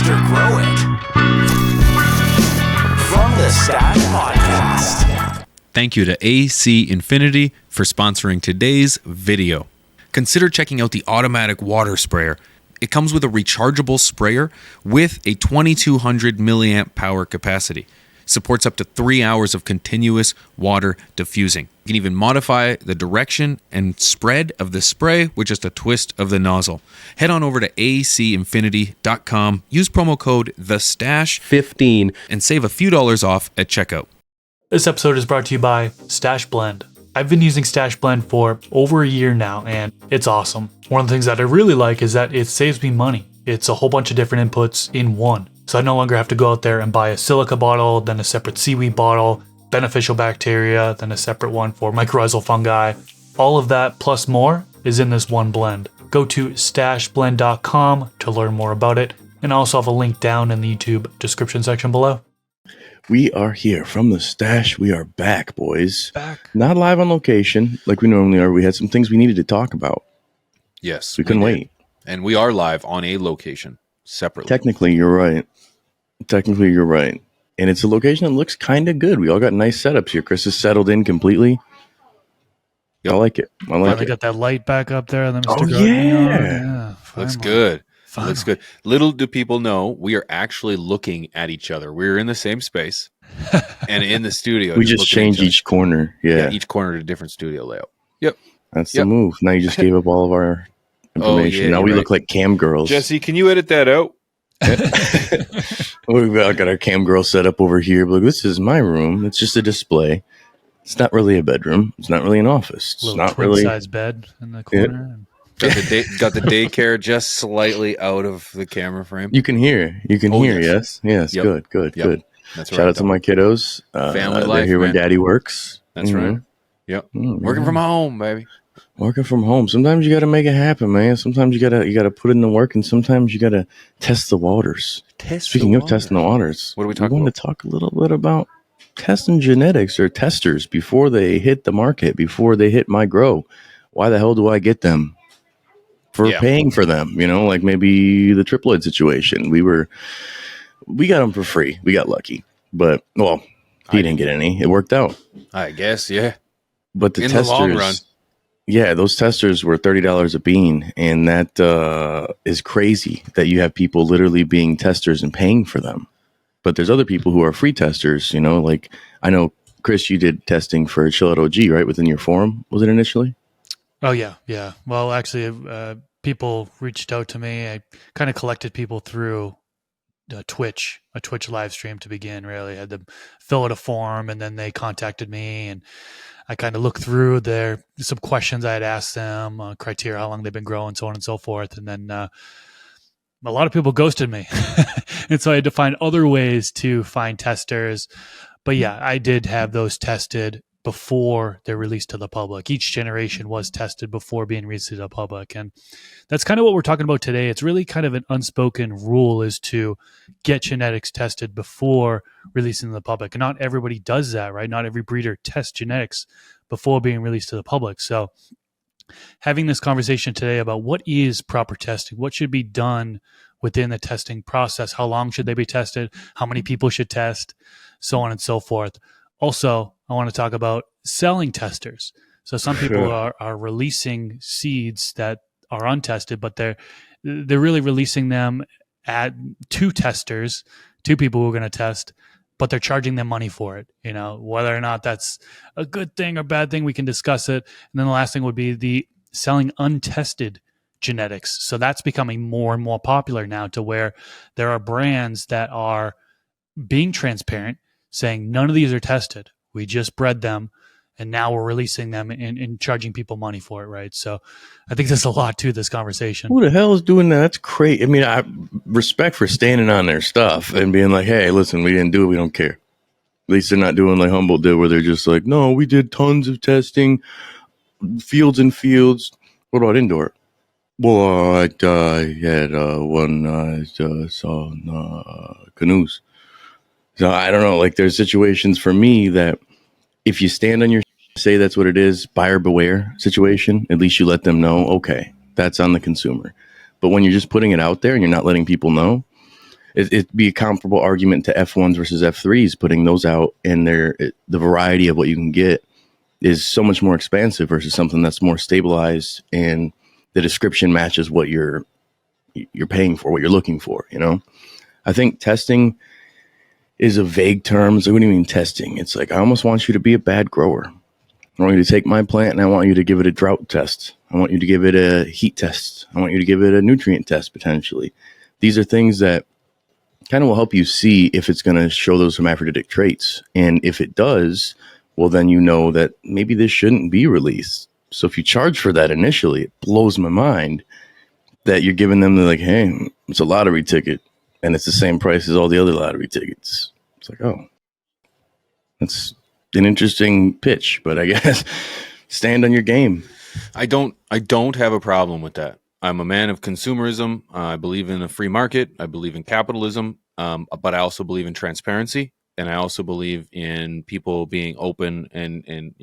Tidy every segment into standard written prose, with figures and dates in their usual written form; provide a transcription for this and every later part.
Test or Grow It. From the Stash Podcast. Thank you to AC Infinity for sponsoring today's video. Consider checking out the automatic water sprayer. It comes with a rechargeable sprayer with a 2200 milliamp power capacity. Supports up to 3 hours of continuous water diffusing. You can even modify the direction and spread of the spray with just a twist of the nozzle. Head on over to acinfinity.com, use promo code THESTASH15 and save a few dollars off at checkout. This episode is brought to you by Stash Blend. I've been using Stash Blend for over a year now, and it's awesome. One of the things that I really like is that it saves me money. It's a whole bunch of different inputs in one. So I no longer have to go out there and buy a silica bottle, then a separate seaweed bottle, beneficial bacteria, then a separate one for mycorrhizal fungi. All of that plus more is in this one blend. Go to stashblend.com to learn more about it, and I also have a link down in the YouTube description section below. We are here from the stash. We are back, boys. Back. Not live on location like we normally are. We had some things we needed to talk about. Yes. We couldn't wait. And we are live on a location separately. Technically, you're right. And it's a location that looks kind of good. We all got nice setups here. Chris is settled in completely. Yep. I like it. Finally got that light back up there. Then Oh, yeah. Looks good. Looks good. Little do people know, we are actually looking at each other. We're in the same space and in the studio. We just changed each corner. Yeah. Each corner to a different studio layout. Yep. That's the move. Now you just gave up all of our information. Now we look like cam girls. Jesse, can you edit that out? We've got our cam girl set up over here. But this is my room. It's just a display. It's not really a bedroom. It's not really an office. It's not really size bed in the corner. Got the daycare just slightly out of the camera frame. You can hear. Yes. Yes. Yep. Good. That's Shout out to my kiddos. Family life. They're here when man. Daddy works. That's right. Yep. Working from home, baby. Working from home. Sometimes you got to make it happen, man. Sometimes you gotta put in the work, and sometimes you got to test the waters. Speaking of testing the waters, what are we talking about? I want to talk a little bit about testing genetics or testers before they hit the market, before they hit my grow. Why the hell do I get them? For paying for them, like maybe the triploid situation. We got them for free. We got lucky, but he didn't get any. It worked out, I guess. Yeah, but the in testers, the long run, those testers were $30 a bean, and that is crazy that you have people literally being testers and paying for them. But there's other people who are free testers. Like I know Chris, you did testing for Chill Out OG, right? Within your forum, was it initially? Oh, yeah. Well, actually, people reached out to me. I kind of collected people through a Twitch live stream to begin, really. I had them fill out a form, and then they contacted me, and I kind of looked through some questions I had asked them, criteria, how long they've been growing, so on and so forth. And then a lot of people ghosted me. And so I had to find other ways to find testers. But yeah, I did have those tested before they're released to the public. Each generation was tested before being released to the public. And that's kind of what we're talking about today. It's really kind of an unspoken rule is to get genetics tested before releasing to the public. And not everybody does that, right? Not every breeder tests genetics before being released to the public. So having this conversation today about what is proper testing, what should be done within the testing process, how long should they be tested, how many people should test, so on and so forth. Also, I want to talk about selling testers. So some people are releasing seeds that are untested, but they're really releasing them to testers, to people who are going to test, but they're charging them money for it. Whether or not that's a good thing or bad thing, we can discuss it. And then the last thing would be the selling untested genetics. So that's becoming more and more popular now, to where there are brands that are being transparent, saying none of these are tested. We just bred them, and now we're releasing them and charging people money for it, right? So I think there's a lot to this conversation. Who the hell is doing that? That's crazy. I mean, I respect for standing on their stuff and being like, hey, listen, we didn't do it. We don't care. At least they're not doing like Humboldt did, where they're just like, no, we did tons of testing, fields and fields. What about indoor? Well, I had one saw canoes. So I don't know, like there's situations for me that if you stand on your say that's what it is, buyer beware situation, at least you let them know, okay, that's on the consumer. But when you're just putting it out there and you're not letting people know, It'd be a comparable argument to F1s versus F3s, putting those out, and the variety of what you can get is so much more expansive versus something that's more stabilized, and the description matches what you're paying for, what you're looking for. I think testing is a vague term. So what do you mean testing? It's like, I almost want you to be a bad grower. I want you to take my plant and I want you to give it a drought test. I want you to give it a heat test. I want you to give it a nutrient test potentially. These are things that kind of will help you see if it's going to show those hermaphroditic traits. And if it does, well, then you know that maybe this shouldn't be released. So if you charge for that initially, it blows my mind that you're giving them like, hey, it's a lottery ticket and it's the same price as all the other lottery tickets. It's like, oh, that's an interesting pitch, but I guess stand on your game. I don't have a problem with that. I'm a man of consumerism. I believe in a free market. I believe in capitalism, but I also believe in transparency, and I also believe in people being open and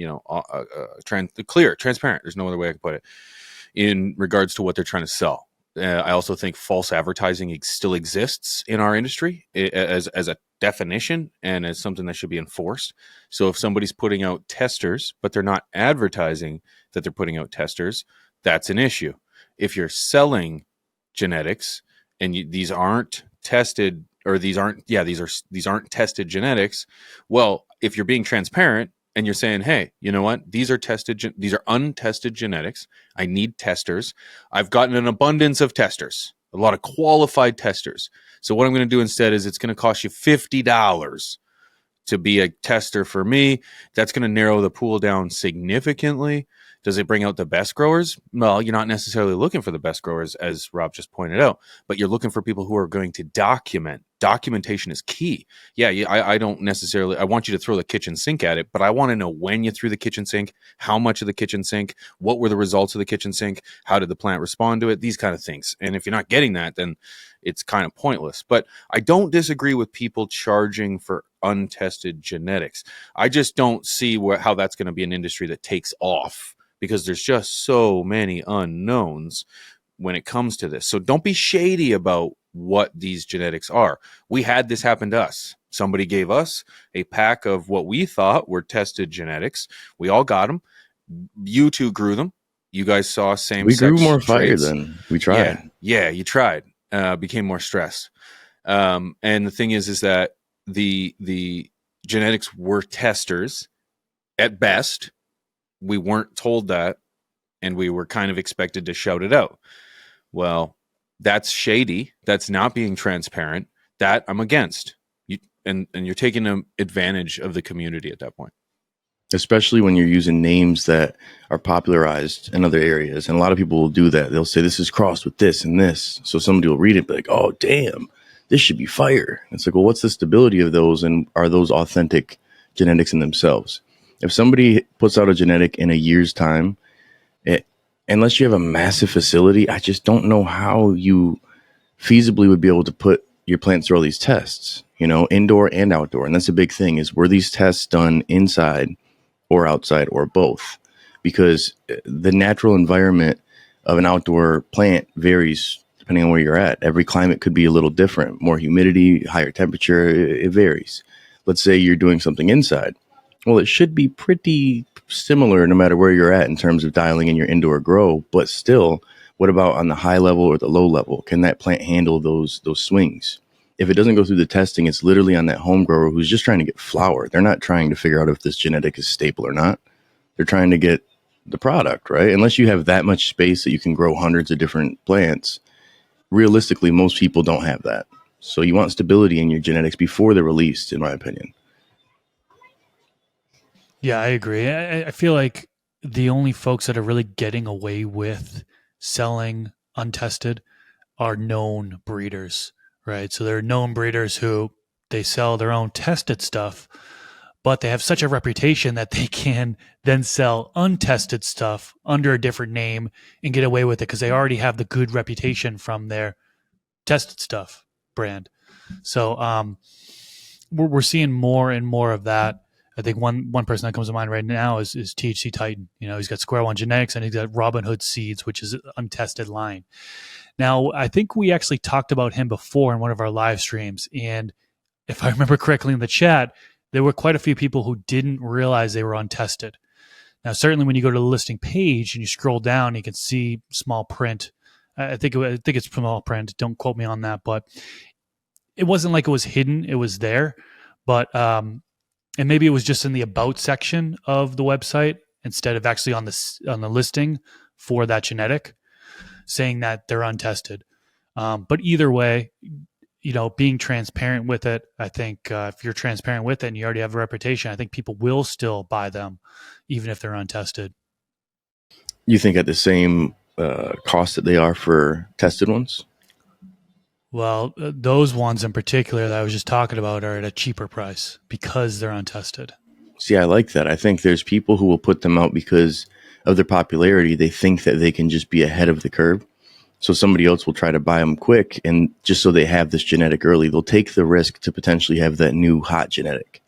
clear, transparent. There's no other way I can put it in regards to what they're trying to sell. I also think false advertising still exists in our industry as a definition and as something that should be enforced. So if somebody's putting out testers, but they're not advertising that they're putting out testers, that's an issue. If you're selling genetics and these aren't tested, or these aren't tested genetics, well, if you're being transparent and you're saying, hey, you know what? These are untested genetics. I need testers. I've gotten an abundance of testers, a lot of qualified testers. So what I'm going to do instead is it's going to cost you $50 to be a tester for me. That's going to narrow the pool down significantly. Does it bring out the best growers? Well, you're not necessarily looking for the best growers, as Rob just pointed out, but you're looking for people who are going to document. Documentation is key. Yeah, I don't necessarily, I want you to throw the kitchen sink at it, but I want to know when you threw the kitchen sink, how much of the kitchen sink, what were the results of the kitchen sink, how did the plant respond to it, these kind of things. And if you're not getting that, then it's kind of pointless. But I don't disagree with people charging for untested genetics. I just don't see how that's going to be an industry that takes off, because there's just so many unknowns when it comes to this. So don't be shady about what these genetics are. We had this happen to us. Somebody gave us a pack of what we thought were tested genetics. We all got them. You two grew them. You guys saw same We sex grew more fire traits. than we tried. Yeah, you tried. Became more stressed. And the thing is that the genetics were testers at best. We weren't told that, and we were kind of expected to shout it out. Well, that's shady. That's not being transparent. That I'm against. And you're taking advantage of the community at that point. Especially when you're using names that are popularized in other areas. And a lot of people will do that. They'll say, this is crossed with this and this. So somebody will read it, be like, oh, damn, this should be fire. It's like, well, what's the stability of those? And are those authentic genetics in themselves? If somebody puts out a genetic in a year's time, unless you have a massive facility, I just don't know how you feasibly would be able to put your plants through all these tests, indoor and outdoor. And that's a big thing, is were these tests done inside or outside or both? Because the natural environment of an outdoor plant varies depending on where you're at. Every climate could be a little different, more humidity, higher temperature, it varies. Let's say you're doing something inside. Well, it should be pretty similar no matter where you're at in terms of dialing in your indoor grow. But still, what about on the high level or the low level? Can that plant handle those swings? If it doesn't go through the testing, it's literally on that home grower who's just trying to get flower. They're not trying to figure out if this genetic is stable or not. They're trying to get the product, right? Unless you have that much space that you can grow hundreds of different plants, realistically, most people don't have that. So you want stability in your genetics before they're released, in my opinion. Yeah, I agree. I feel like the only folks that are really getting away with selling untested are known breeders, right? So there are known breeders who they sell their own tested stuff, but they have such a reputation that they can then sell untested stuff under a different name and get away with it because they already have the good reputation from their tested stuff brand. So we're seeing more and more of that. I think one person that comes to mind right now is THC Titan. He's got Square One Genetics and he's got Robin Hood Seeds, which is an untested line. Now, I think we actually talked about him before in one of our live streams. And if I remember correctly in the chat, there were quite a few people who didn't realize they were untested. Now, certainly when you go to the listing page and you scroll down, you can see small print. I think it's small print. Don't quote me on that, but it wasn't like it was hidden. It was there. But and maybe it was just in the about section of the website instead of actually on the listing for that genetic, saying that they're untested. But either way, being transparent with it, I think if you're transparent with it and you already have a reputation, I think people will still buy them, even if they're untested. You think at the same cost that they are for tested ones? Well, those ones in particular that I was just talking about are at a cheaper price because they're untested. See, I like that. I think there's people who will put them out because of their popularity. They think that they can just be ahead of the curve. So somebody else will try to buy them quick, and just so they have this genetic early, they'll take the risk to potentially have that new hot genetic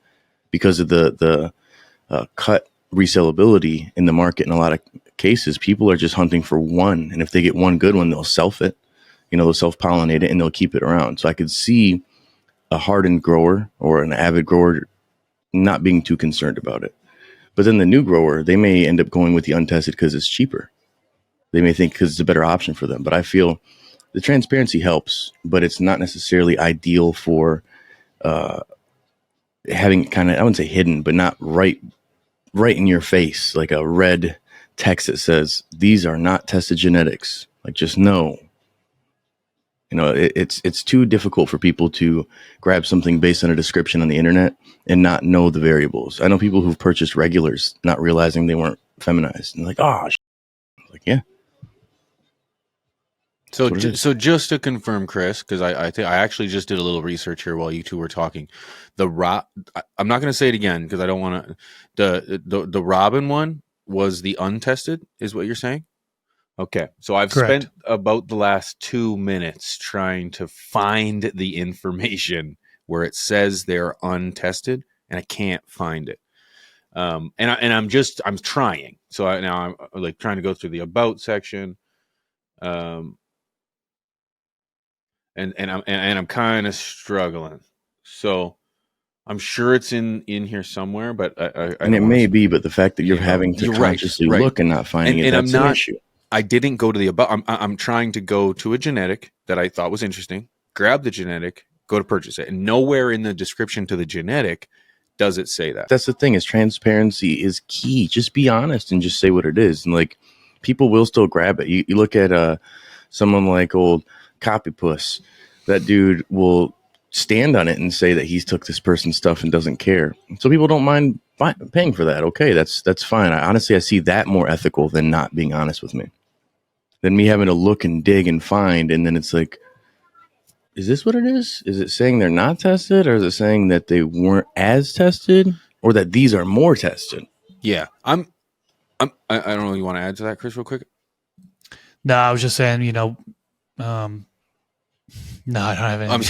because of the cut resellability in the market. In a lot of cases, people are just hunting for one, and if they get one good one, they'll self it. They'll self-pollinate it and they'll keep it around. So I could see a hardened grower or an avid grower not being too concerned about it. But then the new grower, they may end up going with the untested because it's cheaper. They may think because it's a better option for them. But I feel the transparency helps, but it's not necessarily ideal for having kind of, I wouldn't say hidden, but not right in your face, like a red text that says, these are not tested genetics. Like, just know. It's too difficult for people to grab something based on a description on the internet and not know the variables. I know people who've purchased regulars not realizing they weren't feminized and like, like, yeah. So just to confirm, Chris, because I think I actually just did a little research here while you two were talking. I'm not going to say it again because I don't want to. The Robin one was the untested, is what you're saying? Okay, so I've Correct. spent about the last 2 minutes trying to find the information where it says they're untested, and I can't find it. And I'm trying. So now I'm like trying to go through the about section, and I'm kind of struggling. So I'm sure it's in here somewhere, but and it may be, but the fact that you're having to consciously look and not finding it, that's an issue. I didn't go to the about. I'm trying to go to a genetic that I thought was interesting, grab the genetic, go to purchase it. And nowhere in the description to the genetic does it say that. That's the thing, is transparency is key. Just be honest and just say what it is. And like, people will still grab it. You look at someone like old Copypuss. That dude will stand on it and say that he's took this person's stuff and doesn't care. So people don't mind paying for that. Okay, that's fine. I see that more ethical than not being honest with me. Than me having to look and dig and find, and then it's like, is this what it is? Is it saying they're not tested, or is it saying that they weren't as tested, or that these are more tested? Yeah, I don't know. You want to add to that, Chris, real quick? No, I was just saying, no, I don't have any. I'm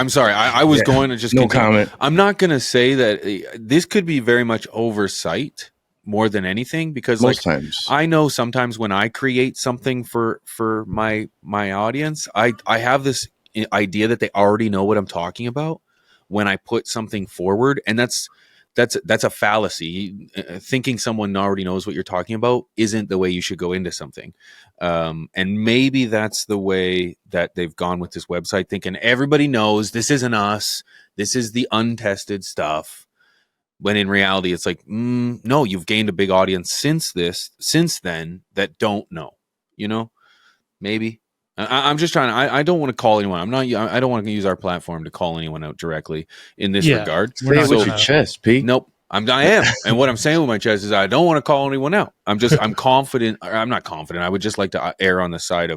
sorry. I was going to just no continue. Comment. I'm not going to say that this could be very much oversight more than anything, because most times I know sometimes when I create something for my audience, I have this idea that they already know what I'm talking about when I put something forward, and that's a fallacy. Thinking someone already knows what you're talking about isn't the way you should go into something. And maybe that's the way that they've gone with this website, thinking everybody knows this isn't us. This is the untested stuff. When in reality, it's like, no, you've gained a big audience since then that don't know, maybe. I'm just trying to, I don't want to call anyone. I don't want to use our platform to call anyone out directly in this regard. Say it with your chest, Pete. Nope. I am. And what I'm saying with my chest is I don't want to call anyone out. I'm confident. I'm not confident. I would just like to err on the side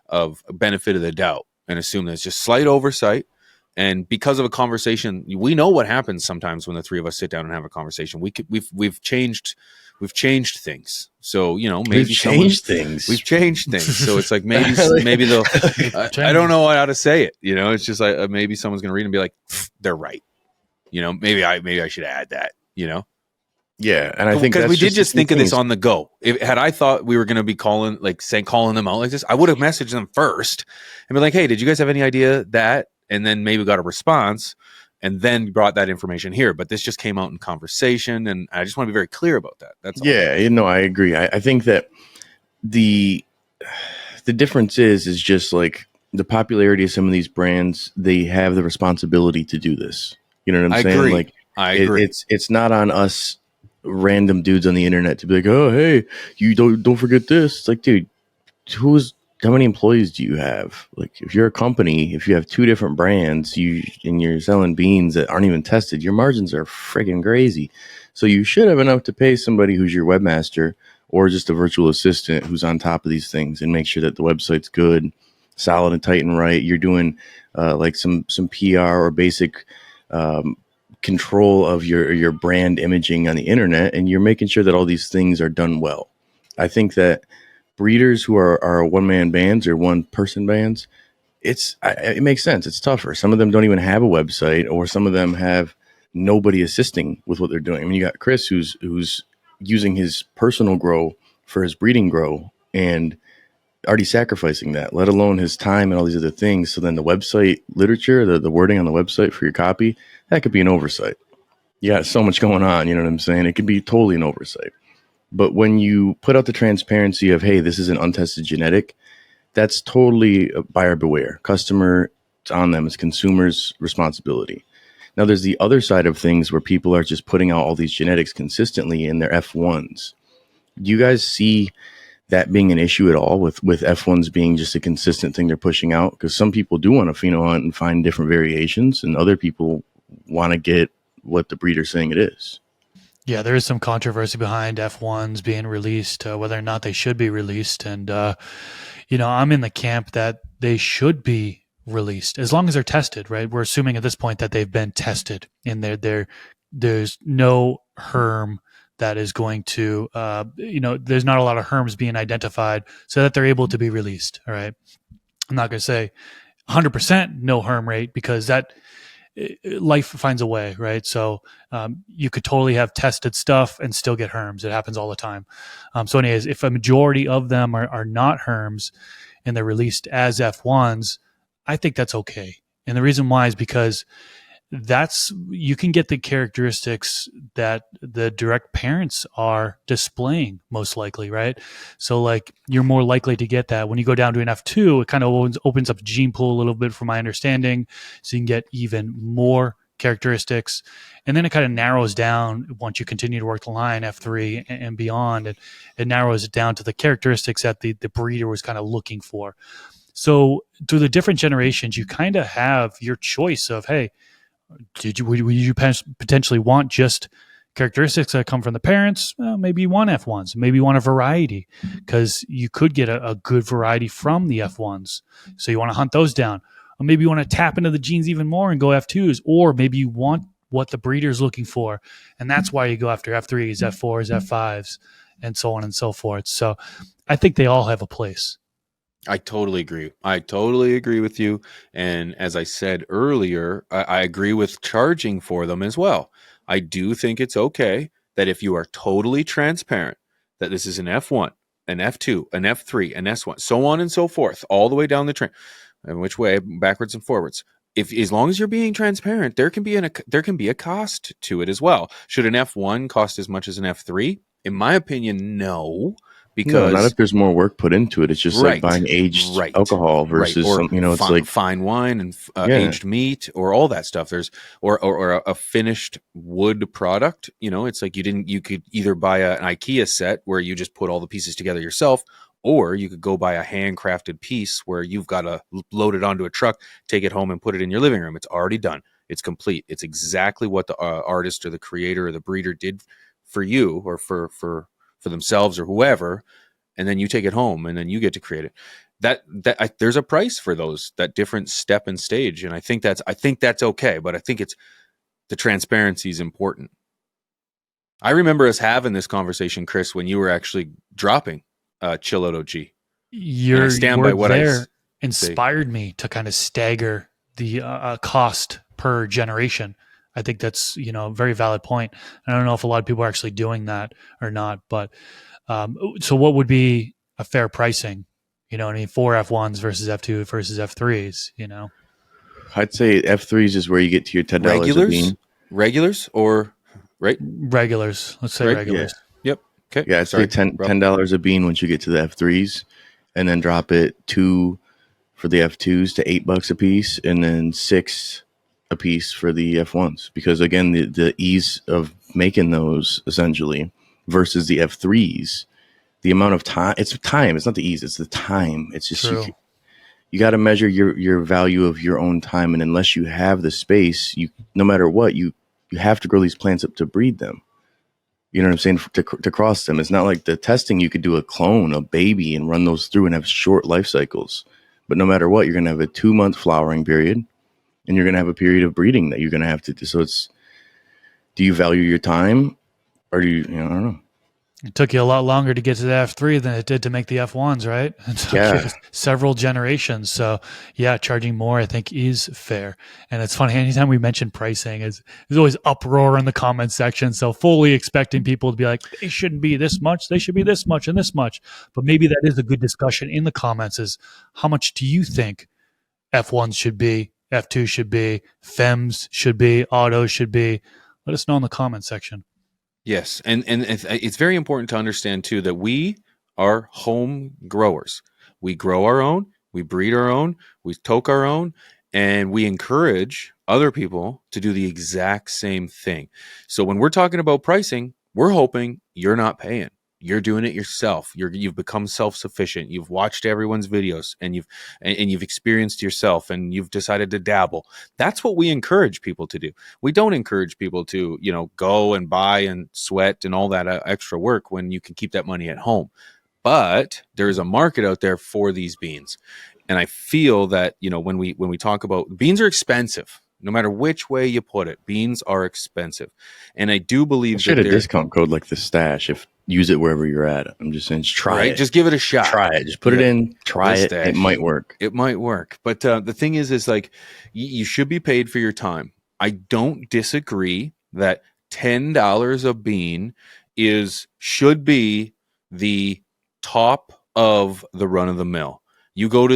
of benefit of the doubt and assume that it's just slight oversight. And because of a conversation, we know what happens sometimes when the three of us sit down and have a conversation. We've changed things. So, maybe we've changed things. We've changed things. So it's like maybe they'll. I don't know how to say it. It's just like maybe someone's gonna read and be like, they're right. Maybe I should add that. Yeah, and I think because that's we did the just key think of thing this is- on the go. Had I thought we were going to be calling them out like this, I would have messaged them first and be like, "Hey, did you guys have any idea that?" And then maybe got a response, and then brought that information here. But this just came out in conversation, and I just want to be very clear about that. That's all. Yeah, I agree. I think that the difference is just like the popularity of some of these brands. They have the responsibility to do this. You know what I'm I saying? agree. Like I agree. it's not on us random dudes on the internet to be like, oh hey, you don't forget this. It's like, dude, how many employees do you have? Like, if you're a company, if you have two different brands, and you're selling beans that aren't even tested, your margins are freaking crazy. So you should have enough to pay somebody who's your webmaster or just a virtual assistant who's on top of these things and make sure that the website's good, solid and tight and right. You're doing like some PR or basic control of your brand imaging on the internet, and you're making sure that all these things are done well. I think that breeders who are one-man bands or one-person bands, it makes sense. It's tougher. Some of them don't even have a website, or some of them have nobody assisting with what they're doing. I mean, you got Chris who's using his personal grow for his breeding grow and already sacrificing that, let alone his time and all these other things. So then the website literature, the wording on the website for your copy, that could be an oversight. You got so much going on, you know what I'm saying? It could be totally an oversight. But when you put out the transparency of, hey, this is an untested genetic, that's totally buyer beware. Customer, it's on them. It's consumers' responsibility. Now, there's the other side of things where people are just putting out all these genetics consistently in their F1s. Do you guys see that being an issue at all with F1s being just a consistent thing they're pushing out? Because some people do want to pheno hunt and find different variations, and other people want to get what the breeder's saying it is. Yeah, there is some controversy behind F1s being released, whether or not they should be released. And, I'm in the camp that they should be released as long as they're tested, right? We're assuming at this point that they've been tested and there's no herm that is going to, there's not a lot of herms being identified so that they're able to be released. All right. I'm not going to say 100% no herm rate because that life finds a way, right? So you could totally have tested stuff and still get herms. It happens all the time. So anyways, if a majority of them are not herms and they're released as F1s, I think that's okay. And the reason why is because you can get the characteristics that the direct parents are displaying most likely, right? So like you're more likely to get that when you go down to an F2. It kind of opens up the gene pool a little bit from my understanding, so you can get even more characteristics, and then it kind of narrows down once you continue to work the line F3 and beyond, and it narrows it down to the characteristics that the breeder was kind of looking for. So through the different generations, you kind of have your choice of, hey, would you potentially want just characteristics that come from the parents? Well, maybe you want F1s, maybe you want a variety, because you could get a good variety from the F1s. So you want to hunt those down. Or maybe you want to tap into the genes even more and go F2s, or maybe you want what the breeder is looking for, and that's why you go after F3s, F4s, F5s, and so on and so forth. So I think they all have a place. I totally agree. I totally agree with you. And as I said earlier, I agree with charging for them as well. I do think it's okay that if you are totally transparent that this is an F1, an F2, an F3, an S1, so on and so forth, all the way down the train, and which way, backwards and forwards. If as long as you're being transparent, there can be a cost to it as well. Should an F1 cost as much as an F3? In my opinion, no. Because not if there's more work put into it. It's just like buying aged alcohol versus or some, it's like fine wine and aged meat or all that stuff. There's or a finished wood product. It's like you could either buy an IKEA set where you just put all the pieces together yourself, or you could go buy a handcrafted piece where you've got to load it onto a truck, take it home, and put it in your living room. It's already done. It's complete. It's exactly what the artist or the creator or the breeder did for you or for themselves or whoever, and then you take it home and then you get to create it. There's a price for that different step and stage, and I think that's okay. But I think the transparency is important. I remember us having this conversation, Chris, when you were actually dropping Chill Out OG. Your word there inspired me to kind of stagger the cost per generation. I think that's, a very valid point. I don't know if a lot of people are actually doing that or not, but so what would be a fair pricing? I mean, for F1s versus F2 versus F3s, I'd say F3s is where you get to your $10 a Regulars, bean. regulars, or right? Regulars. Let's say Yeah. regulars. Yep. Okay. Yeah, I'd Sorry, say $10, Rob. $10 a bean once you get to the F3s, and then drop it 2 for the F2s to $8 a piece, and then 6 a piece for the F1s. Because again, the ease of making those essentially versus the F3s, the amount of time, it's time, it's not the ease, it's the time. It's just True. you got to measure your value of your own time, and unless you have the space, you no matter what, you have to grow these plants up to breed them. You know what I'm saying? To cross them. It's not like the testing. You could do a clone, a baby, and run those through and have short life cycles. But no matter what, you're going to have a 2-month flowering period, and you're going to have a period of breeding that you're going to have to do. So it's, do you value your time, or do you, I don't know. It took you a lot longer to get to the F3 than it did to make the F1s, right? It took Yeah. you several generations. So, yeah, charging more, I think, is fair. And it's funny, anytime we mention pricing, there's always uproar in the comment section. So, fully expecting people to be like, they shouldn't be this much, they should be this much and this much. But maybe that is a good discussion in the comments is how much do you think F1s should be, F2 should be, FEMs should be, autos should be? Let us know in the comment section. Yes, and it's very important to understand too that we are home growers. We grow our own, we breed our own, we toke our own, and we encourage other people to do the exact same thing. So when we're talking about pricing, we're hoping you're not paying. You're doing it yourself. You've become self-sufficient. You've watched everyone's videos and you've experienced yourself and you've decided to dabble. That's what we encourage people to do. We don't encourage people to, go and buy and sweat and all that extra work when you can keep that money at home. But there's a market out there for these beans. And I feel that, when we talk about beans are expensive. No matter which way you put it, beans are expensive. And I do believe I should have a discount code like the stash. If use it wherever you're at. I'm just saying, just try it. Just give it a shot. Try it. Just put it in. Try it. It might work. It might work. But the thing is like you should be paid for your time. I don't disagree that $10 a bean should be the top of the run of the mill. You go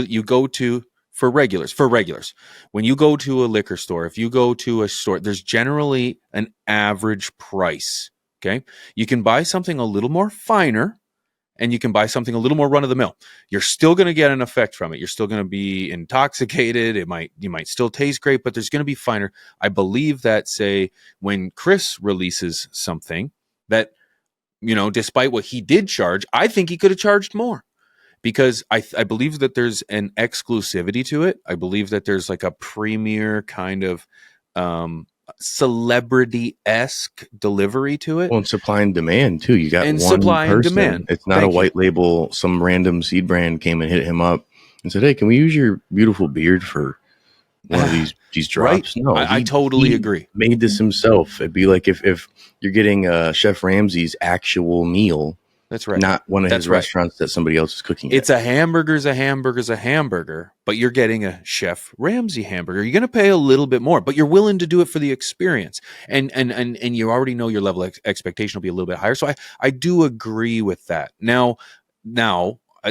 to for regulars. When you go to a liquor store, if you go to a store, there's generally an average price. Okay. You can buy something a little more finer and you can buy something a little more run of the mill. You're still going to get an effect from it. You're still going to be intoxicated. You might still taste great, but there's going to be finer. I believe that, say, when Chris releases something that, despite what he did charge, I think he could have charged more. Because I believe that there's an exclusivity to it. I believe that there's like a premier kind of celebrity-esque delivery to it. Well, and supply and demand too. You got and one supply person. And demand. It's not a white label. Some random seed brand came and hit him up and said, "Hey, can we use your beautiful beard for one of these drops?" Right? No, I totally agree. Made this himself. It'd be like if you're getting Chef Ramsay's actual meal. That's right. Not one of his restaurants that somebody else is cooking. It's a hamburger's a hamburger, but you're getting a Chef Ramsay hamburger. You're going to pay a little bit more, but you're willing to do it for the experience. And you already know your level of expectation will be a little bit higher. So I do agree with that. Now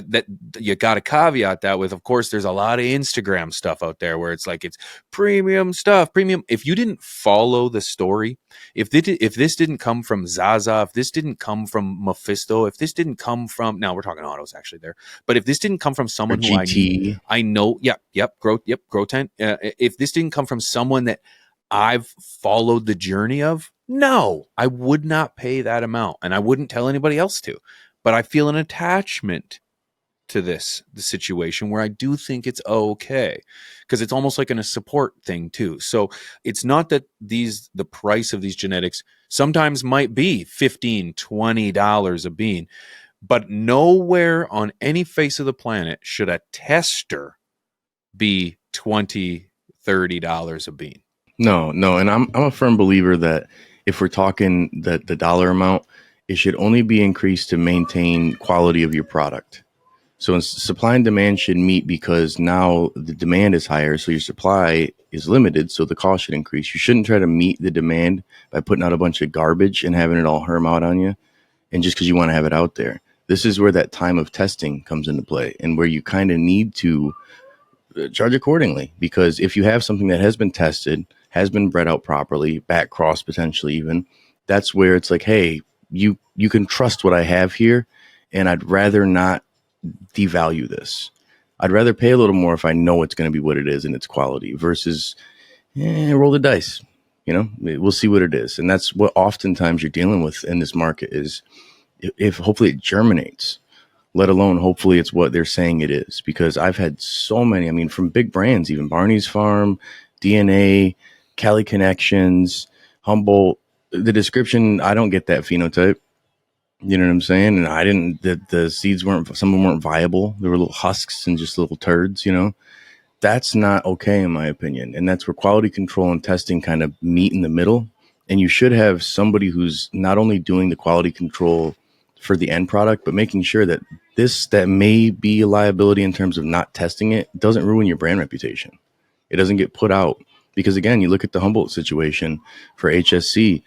that you got to caveat that with, of course, there's a lot of Instagram stuff out there where it's like it's premium stuff. If you didn't follow the story, if this didn't come from Zaza, if this didn't come from Mephisto, if this didn't come from, now we're talking autos actually there, but if this didn't come from someone who I know, Grow Tent, if this didn't come from someone that I've followed the journey of, no, I would not pay that amount, and I wouldn't tell anybody else to. But I feel an attachment to the situation where I do think it's okay, because it's almost like a support thing too. So it's not that the price of these genetics sometimes might be $15, $20 a bean, but nowhere on any face of the planet should a tester be $20, $30 a bean. No. And I'm a firm believer that if we're talking the dollar amount, it should only be increased to maintain quality of your product. So supply and demand should meet because now the demand is higher, so your supply is limited, so the cost should increase. You shouldn't try to meet the demand by putting out a bunch of garbage and having it all herm out on you, and just because you want to have it out there. This is where that time of testing comes into play, and where you kind of need to charge accordingly. Because if you have something that has been tested, has been bred out properly, back cross potentially even, that's where it's like, hey, you can trust what I have here, and I'd rather not devalue this. I'd rather pay a little more if I know it's going to be what it is and its quality versus roll the dice. We'll see what it is. And that's what oftentimes you're dealing with in this market is if hopefully it germinates, let alone hopefully it's what they're saying it is. Because I've had so many, I mean, from big brands, even Barney's Farm, DNA, Cali Connections, Humboldt, the description, I don't get that phenotype. You know what I'm saying? And I didn't, the seeds weren't, some of them weren't viable. They were little husks and just little turds. That's not okay in my opinion. And that's where quality control and testing kind of meet in the middle. And you should have somebody who's not only doing the quality control for the end product, but making sure that that may be a liability in terms of not testing it doesn't ruin your brand reputation. It doesn't get put out. Because again, you look at the Humboldt situation for HSC,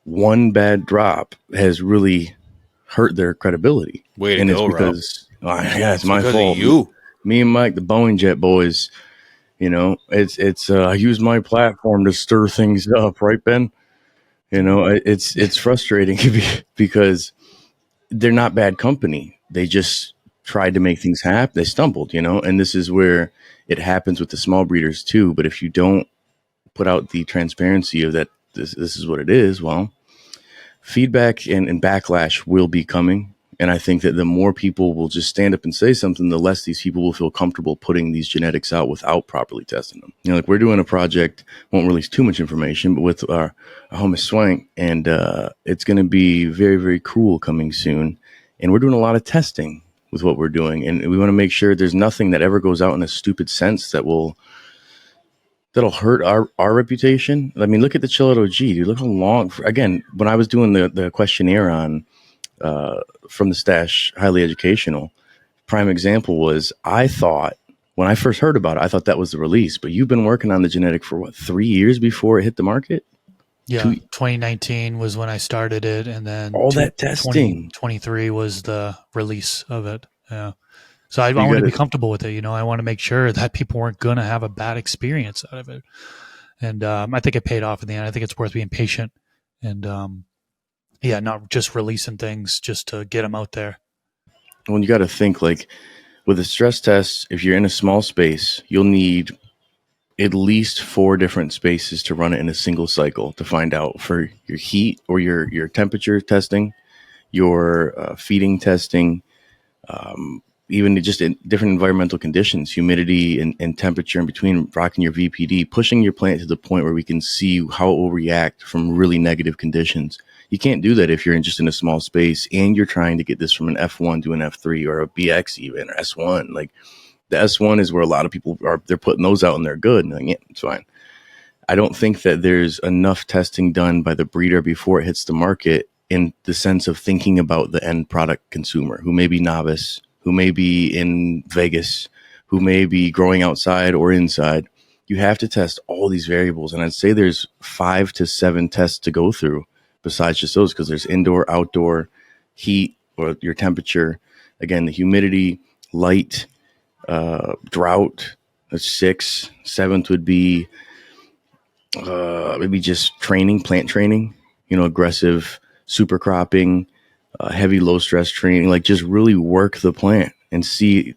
one bad drop has really hurt their credibility. Way to and go, it's because it's my because fault. of you. Me and Mike, the Boeing Jet boys, it's I use my platform to stir things up, right, Ben? It's frustrating because they're not bad company. They just tried to make things happen. They stumbled, and this is where it happens with the small breeders too. But if you don't put out the transparency of that, this is what it is, well, feedback and backlash will be coming. And I think that the more people will just stand up and say something, the less these people will feel comfortable putting these genetics out without properly testing them. Like we're doing a project, won't release too much information, but with our homie Swank, and it's going to be very, very cool coming soon. And we're doing a lot of testing with what we're doing. And we want to make sure there's nothing that ever goes out in a stupid sense that'll hurt our reputation. I mean, look at the Chill Out OG, dude. Look how long, again, when I was doing the questionnaire on from the stash, highly educational, prime example was I thought when I first heard about it, I thought that was the release, but you've been working on the genetic for what, 3 years before it hit the market? Yeah, 2019 was when I started it, and then all that testing. 2023 was the release of it. Yeah. So I want to be comfortable with it. I want to make sure that people weren't going to have a bad experience out of it. And I think it paid off in the end. I think it's worth being patient and, not just releasing things just to get them out there. Well, you got to think like with a stress test, if you're in a small space, you'll need at least 4 different spaces to run it in a single cycle to find out for your heat or your temperature testing, your feeding testing, even just in different environmental conditions, humidity and temperature in between, rocking your VPD, pushing your plant to the point where we can see how it will react from really negative conditions. You can't do that if you're just in a small space and you're trying to get this from an F1 to an F3 or a BX even, or S1. Like the S1 is where a lot of people they're putting those out and they're good. And like, yeah, it's fine. I don't think that there's enough testing done by the breeder before it hits the market in the sense of thinking about the end product consumer who may be novice, who may be in Vegas, who may be growing outside or inside. You have to test all these variables. And I'd say there's 5 to 7 tests to go through besides just those, because there's indoor, outdoor, heat, or your temperature. Again, the humidity, light, drought. That's 6. 7th would be maybe just plant training, aggressive super cropping, heavy low stress training, like just really work the plant and see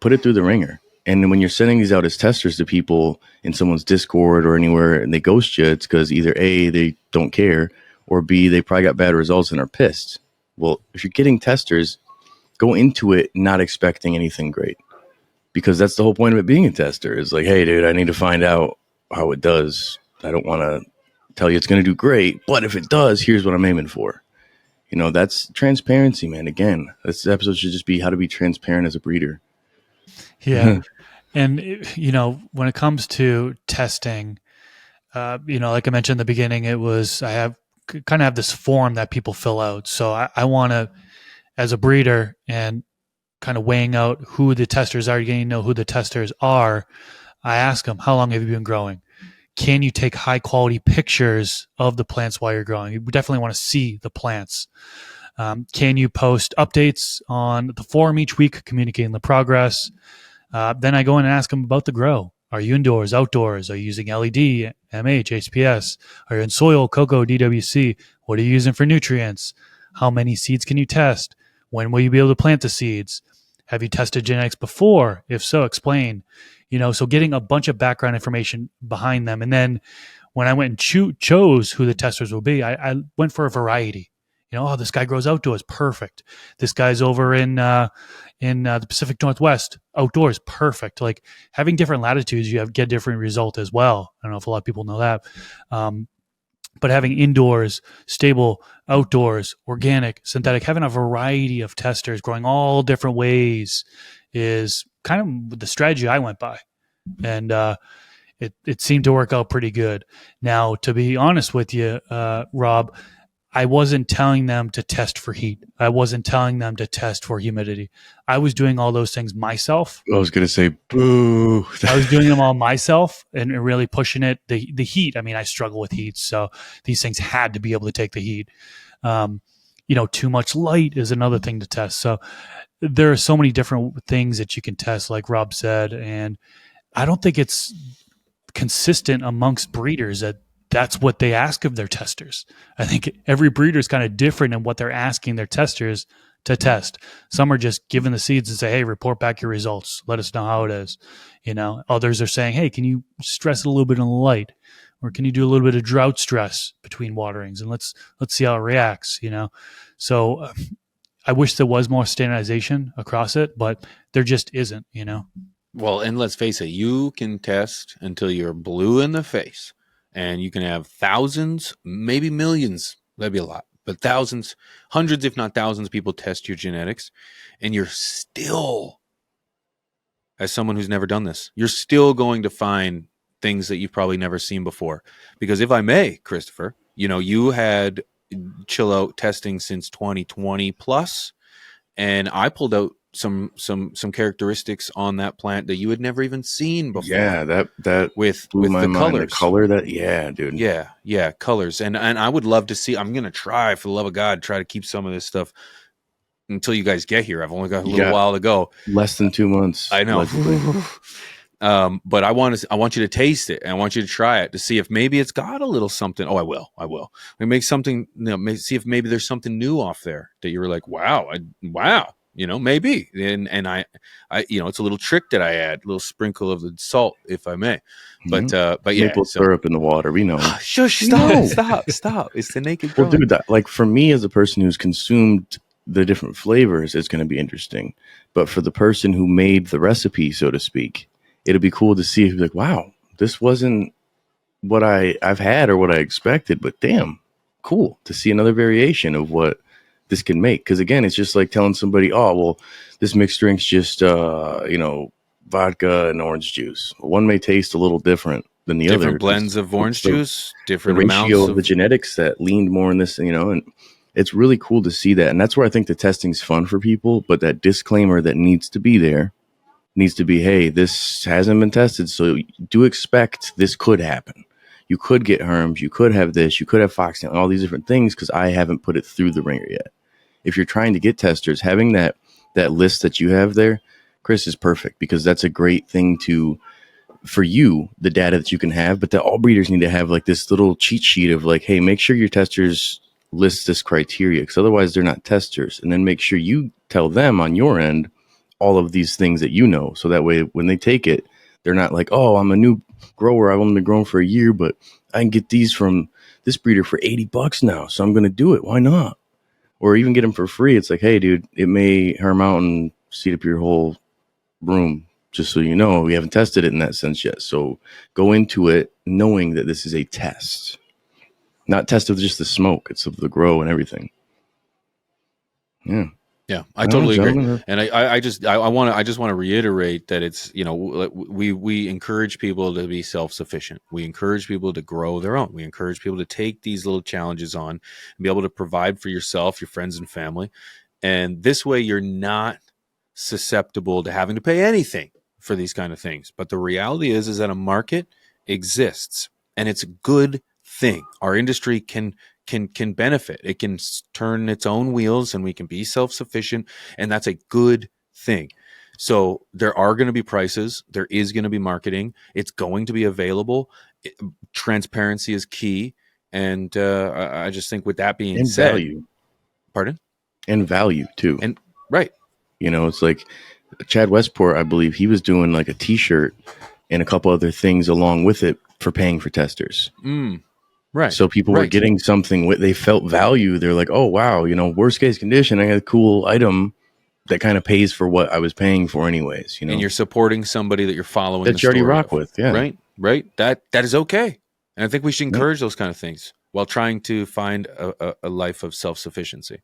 put it through the ringer. And when you're sending these out as testers to people in someone's Discord or anywhere and they ghost you, it's because either A, they don't care, or B, they probably got bad results and are pissed. Well, if you're getting testers, go into it not expecting anything great, because that's the whole point of it being a tester is like, hey, dude, I need to find out how it does. I don't want to tell you it's going to do great, but if it does, here's what I'm aiming for. That's transparency, man. Again, this episode should just be how to be transparent as a breeder. Yeah. And, when it comes to testing, like I mentioned in the beginning, I have this form that people fill out. So I want to, as a breeder, and kind of weighing out who the testers are, getting to know who the testers are, I ask them, how long have you been growing? Can you take high quality pictures of the plants while you're growing? You definitely want to see the plants. Can you post updates on the forum each week, communicating the progress? Then I go in and ask them about the grow. Are you indoors, outdoors? Are you using LED, MH, HPS? Are you in soil, cocoa, DWC? What are you using for nutrients? How many seeds can you test? When will you be able to plant the seeds? Have you tested genetics before? If so, explain. So getting a bunch of background information behind them. And then when I went and chose who the testers will be, I went for a variety. This guy grows outdoors, perfect. This guy's over in the Pacific Northwest, outdoors, perfect. Like having different latitudes, get a different result as well. I don't know if a lot of people know that. But having indoors, stable, outdoors, organic, synthetic, having a variety of testers growing all different ways is kind of the strategy I went by. And it seemed to work out pretty good. Now, to be honest with you, Rob, I wasn't telling them to test for heat. I wasn't telling them to test for humidity. I was doing all those things myself. I was going to say, boo. I was doing them all myself and really pushing it. The heat, I mean, I struggle with heat. So these things had to be able to take the heat. Too much light is another thing to test. So there are so many different things that you can test, like Rob said. And I don't think it's consistent amongst breeders that's what they ask of their testers. I think every breeder is kind of different in what they're asking their testers to test. Some are just giving the seeds and say, hey, report back your results. Let us know how it is. Others are saying, hey, can you stress it a little bit on the light? Or can you do a little bit of drought stress between waterings? And let's see how it reacts, So I wish there was more standardization across it, but there just isn't, Well, and let's face it, you can test until you're blue in the face. And you can have thousands, maybe millions, that'd be a lot, but thousands, hundreds, if not thousands of people test your genetics. And you're still, as someone who's never done this, you're still going to find things that you've probably never seen before. Because if I may, Christopher, you had chill out testing since 2020 plus, and I pulled out some characteristics on that plant that you had never even seen before. Yeah, that with blew my the mind. colors. The color dude. Yeah, colors. And I would love to see. I'm gonna try, for the love of God, try to keep some of this stuff until you guys get here. I've only got a little while to go. Less than 2 months. I know. But I want you to taste it, and I want you to try it to see if maybe it's got a little something. Oh, I will. We make something. See if maybe there's something new off there that you were like, wow. Maybe. And I, it's a little trick that I add, a little sprinkle of the salt, if I may. But yeah, maple syrup in the water. We know. Shush! Stop! It's the naked girl. Well, dude, like for me as a person who's consumed the different flavors, it's going to be interesting. But for the person who made the recipe, so to speak, it'll be cool to see if you're like, wow, this wasn't what I've had or what I expected, but damn, cool to see another variation of what this can make. Because again, it's just like telling somebody, oh, well, this mixed drink's just vodka and orange juice. Well, one may taste a little different than the other. Different blends of orange juice, different the amounts ratio of the genetics that leaned more in this, and it's really cool to see that. And that's where I think the testing's fun for people. But that disclaimer that needs to be there needs to be, hey, this hasn't been tested, so do expect this could happen. You could get herms, you could have this, you could have foxtail, and all these different things because I haven't put it through the ringer yet. If you're trying to get testers, having that list that you have there, Chris, is perfect because that's a great thing for you, the data that you can have, but that all breeders need to have like this little cheat sheet of like, hey, make sure your testers list this criteria because otherwise they're not testers. And then make sure you tell them on your end all of these things that so that way when they take it, they're not like, oh, I'm a new grower, I've only been growing for a year, but I can get these from this breeder for $80 now, so I'm going to do it. Why not? Or even get them for free. It's like, hey, dude, it may herm out and seed up your whole room, just so you know. We haven't tested it in that sense yet. So go into it knowing that this is a test. Not test of just the smoke, it's of the grow and everything. Yeah. Yeah, I totally agree. And I just want to reiterate that it's, we encourage people to be self-sufficient. We encourage people to grow their own. We encourage people to take these little challenges on and be able to provide for yourself, your friends and family. And this way you're not susceptible to having to pay anything for these kind of things. But the reality is that a market exists, and it's a good thing. Our industry can benefit. It can turn its own wheels, and we can be self-sufficient, and that's a good thing. So there are going to be prices. There is going to be marketing. It's going to be available. Transparency is key. And I just think with that being said, value. Pardon? And value too. And right. It's like Chad Westport, I believe he was doing like a t-shirt and a couple other things along with it for paying for testers. Right. So people were getting something they felt value. They're like, oh, wow, worst case condition, I got a cool item that kind of pays for what I was paying for anyways. And you're supporting somebody that you're following. That you already rock with. Yeah. Right. That is okay. And I think we should encourage those kind of things while trying to find a life of self-sufficiency.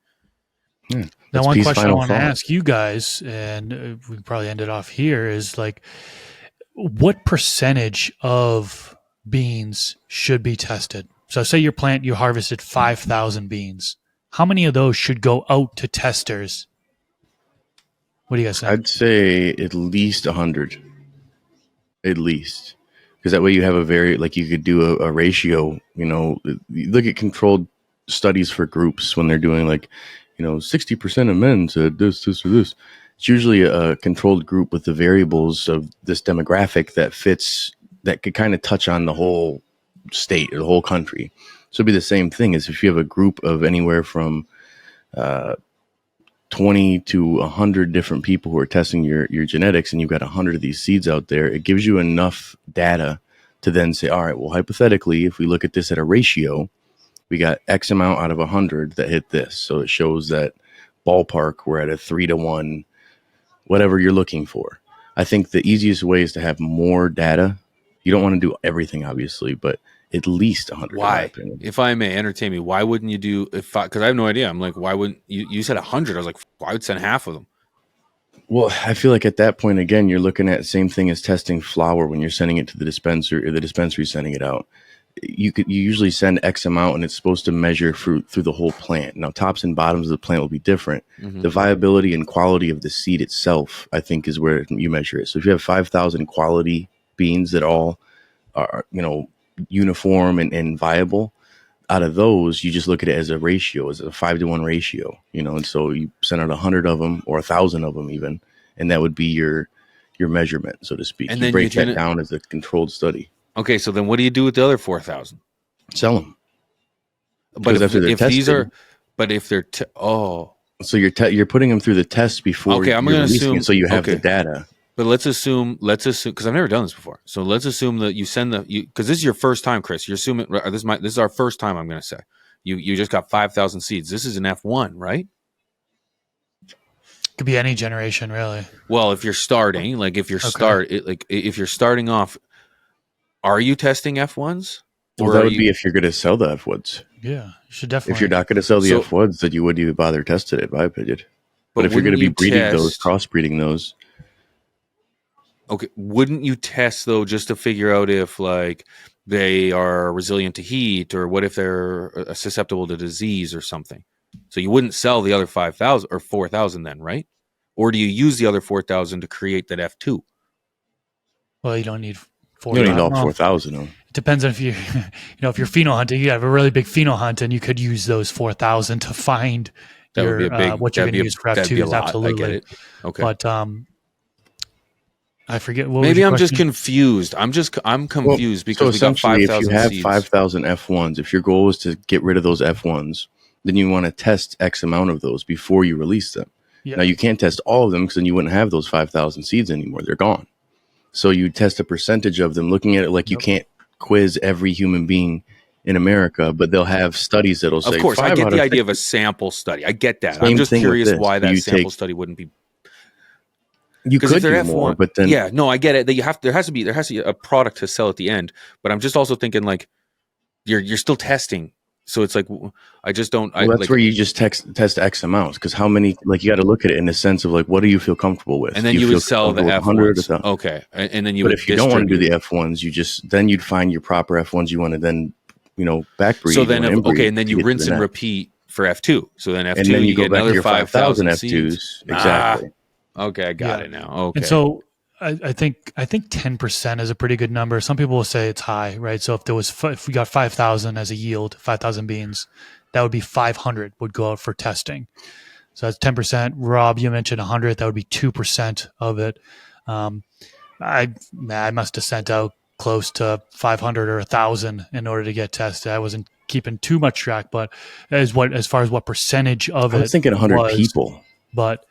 Yeah. Now, one question I want to ask you guys, and we can probably end it off here, is like, what percentage of beans should be tested? So say your plant, you harvested 5,000 beans. How many of those should go out to testers? What do you guys think? I'd say at least 100. At least. Because that way you have you could do a ratio, you look at controlled studies for groups when they're doing 60% of men said this, or this. It's usually a controlled group with the variables of this demographic that could kind of touch on the whole state or the whole country. So it'd be the same thing as if you have a group of anywhere from 20 to 100 different people who are testing your genetics, and you've got 100 of these seeds out there. It gives you enough data to then say, all right, well, hypothetically, if we look at this at a ratio, we got X amount out of 100 that hit this. So it shows that ballpark, we're at a 3-to-1, whatever you're looking for. I think the easiest way is to have more data. You don't want to do everything, obviously, but at least 100. Why? If I may entertain me, why wouldn't you do, because I have no idea. I'm like, why wouldn't you said 100. I was like, I would send half of them. Well, I feel like at that point, again, you're looking at the same thing as testing flour when you're sending it to the dispenser, or the dispensary sending it out. You usually send X amount, and it's supposed to measure through the whole plant. Now, tops and bottoms of the plant will be different. Mm-hmm. The viability and quality of the seed itself, I think, is where you measure it. So if you have 5,000 quality beans that all are, uniform and viable, out of those, you just look at it as a ratio, as a 5-to-1 ratio, and so you send out 100 of them or 1,000 of them even, and that would be your measurement, so to speak. And you break that down as a controlled study. Okay, so then what do you do with the other 4,000? Sell them. But if these are, but if they're so you're putting them through the test before. Okay, I'm going to assume so you have the data. But let's assume, because I've never done this before. So let's assume that you send because this is your first time, Chris. You're assuming this is our first time. I'm going to say you just got 5,000 seeds. This is an F1, right? Could be any generation, really. Well, if you're starting, if you're starting off, are you testing F1s? Well, that would be if you're going to sell the F1s. Yeah, you should definitely. If you're not going to sell the F1s, then you wouldn't even bother testing it, in my opinion. But if you're going to be breeding those, crossbreeding those. Okay, wouldn't you test though just to figure out if they are resilient to heat, or what if they're susceptible to disease or something? So you wouldn't sell the other 5,000 or 4,000 then, right? Or do you use the other 4,000 to create that F2? Well, you don't need 4,000. You don't need all 4,000. No. It depends on if you, if you're pheno hunting, you have a really big pheno hunt, and you could use those 4,000 to find what you're going to use for F2s. Absolutely, I get it. Okay, but I forget. Maybe I'm just confused. I'm confused because we got 5,000 if you have seeds. 5,000 F1s, if your goal is to get rid of those F1s, then you want to test X amount of those before you release them. Yeah. Now, you can't test all of them because then you wouldn't have those 5,000 seeds anymore. They're gone. So you test a percentage of them, looking at it like you can't quiz every human being in America, but they'll have studies that'll say. Of course, I get the idea of a sample study. I get that. I'm just curious why that sample study wouldn't be. You could do more, but then I get it. That there has to be a product to sell at the end. But I'm just also thinking you're still testing, so it's I just don't. That's where you just test X amounts, because how many you got to look at it in the sense of what do you feel comfortable with, and then you would sell the F1s. Okay, and then you. But if you don't want to do the F1s, you'd find your proper F1s you want to then backbreed. So then and then you rinse and repeat for F2. So then F2 and then you get go back another to your 5,000 F2s. seeds. Exactly. Okay, I got Yeah. it now. Okay. And so I think 10% is a pretty good number. Some people will say it's high, right? So if we got 5,000 as a yield, 5,000 beans, that would be 500 would go out for testing. So that's 10%. Rob, you mentioned 100. That would be 2% of it. I must have sent out close to 500 or 1,000 in order to get tested. I wasn't keeping too much track, but as far as what percentage of I it was thinking 100 was, people. but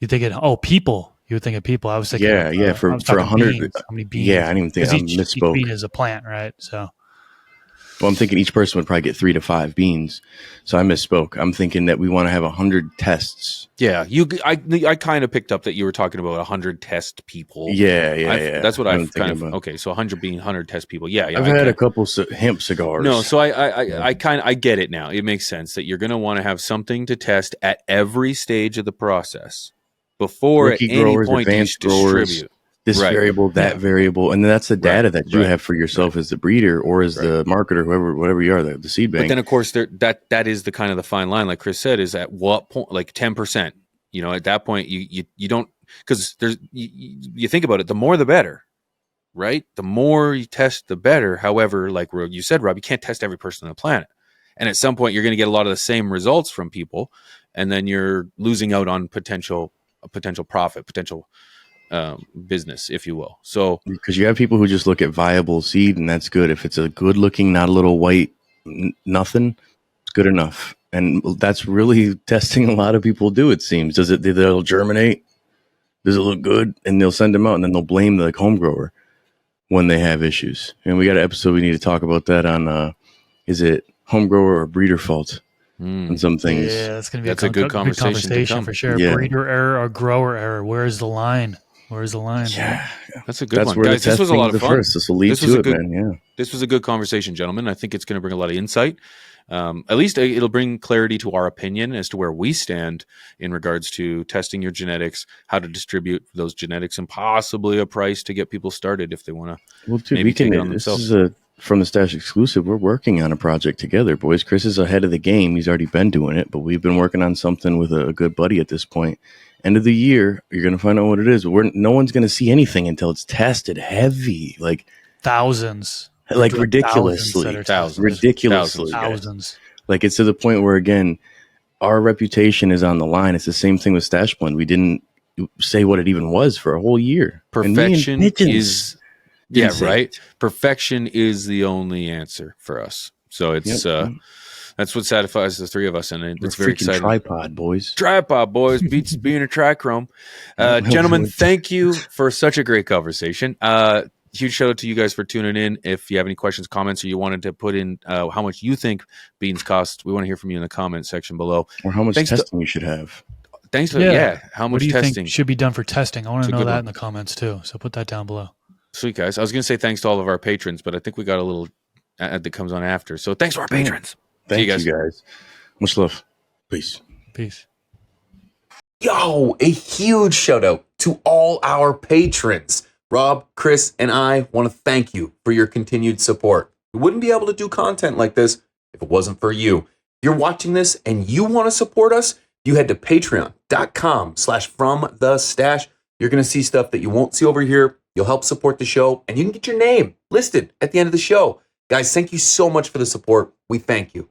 you think people. You were thinking people. I was thinking Yeah, yeah. I was For talking 100, beans. How many beans? yeah, I didn't even think I Because each misspoke. bean is a plant, right? So Well, I'm thinking each person would probably get 3 to 5 beans. So I misspoke. I'm thinking that we want to have 100 tests. Yeah, I kind of picked up that you were talking about 100 test people. Yeah. That's what I've kind of. about. Okay, so 100 test people. Yeah. I've had a couple hemp cigars. No, so I get it now. It makes sense that you're going to want to have something to test at every stage of the process before Rookie at any growers, point advanced you growers, distribute. this Right. variable, that Yeah. variable, and then that's the data that you right, have for yourself as the breeder or as the marketer, whatever you are, the seed bank. But then, of course, that is the kind of the fine line, like Chris said, is at what point, like 10%. You know, at that point, you don't, because there's you think about it, the more the better, right? The more you test, the better. However, like you said, Rob, you can't test every person on the planet, and at some point, you're going to get a lot of the same results from people, and then you're losing out on potential profit, potential business, if you will. So because you have people who just look at viable seed, and that's good. If it's a good looking, not a little white nothing, it's good enough. And that's really testing a lot of people do, it seems. They'll germinate? Does it look good? And they'll send them out, and then they'll blame the home grower when they have issues. And we got an episode we need to talk about that on, is it home grower or breeder fault on some things? yeah, that's going to be a good conversation for sure. Yeah. Breeder error or grower error. Where's the line? Yeah. that's a good That's one, where guys. the This was a lot of fun. This will lead This was to a it, good- man. Yeah. This was a good conversation, gentlemen. I think it's going to bring a lot of insight. At least it'll bring clarity to our opinion as to where we stand in regards to testing your genetics, how to distribute those genetics, and possibly a price to get people started if they want to. Well, dude, maybe we can. take it on This themselves. is from the Stash exclusive. We're working on a project together, boys. Chris is ahead of the game. He's already been doing it, but we've been working on something with a good buddy at this point. End of the year, you're going to find out what it is. No one's going to see anything until it's tested heavy, like thousands. ridiculously, ridiculously. Thousands. Like it's to the point where, again, our reputation is on the line. It's the same thing with Stash Blend. We didn't say what it even was for a whole year. Perfection is, yeah, insane. right. Perfection is the only answer for us. So it's that's what satisfies the three of us, and it's We're very freaking exciting. Tripod boys. Tripod boys beats being a trichrome. Gentlemen, thank you for such a great conversation. Huge shout out to you guys for tuning in. If you have any questions, comments, or you wanted to put in how much you think beans cost, we want to hear from you in the comment section below. Or how much testing you should have. Thanks to how What much do you testing think should be done for testing? I want to know good that one. in the comments too. So put that down below. Sweet, guys. I was going to say thanks to all of our patrons, but I think we got a little ad that comes on after. So thanks to our patrons. Thank See you guys. Much love. Peace. Peace. Yo, a huge shout out to all our patrons. Rob, Chris, and I want to thank you for your continued support. We wouldn't be able to do content like this if it wasn't for you. If you're watching this and you want to support us, you head to patreon.com/fromthestash. You're going to see stuff that you won't see over here. You'll help support the show, and you can get your name listed at the end of the show. Guys, thank you so much for the support. We thank you.